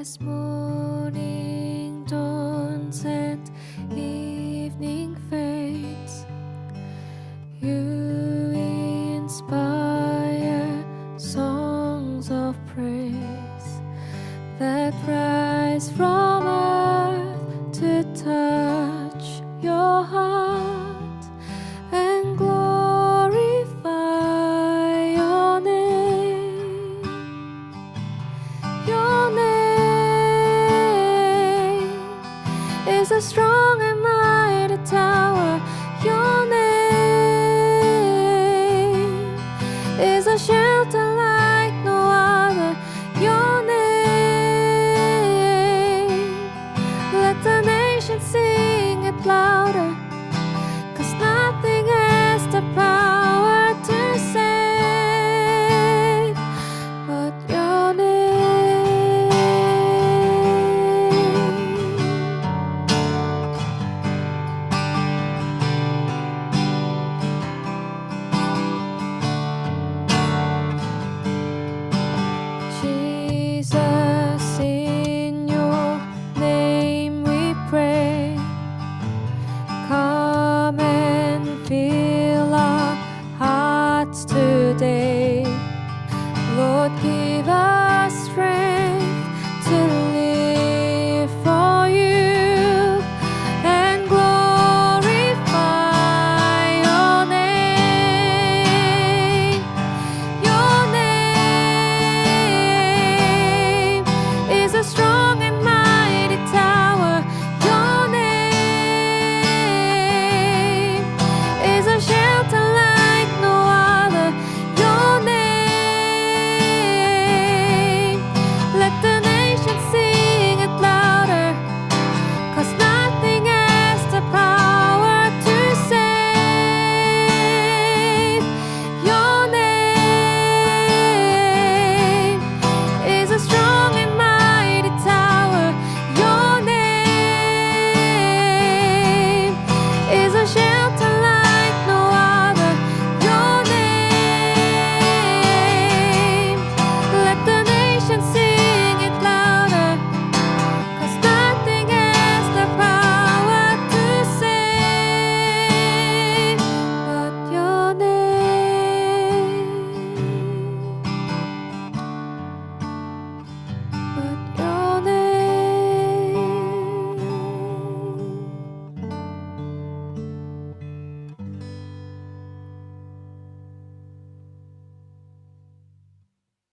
As morning dawns and evening fades, you inspire songs of praise that rise from earth to touch your heart and glorify your name. Your name is a strong and mighty tower. Your name is a shelter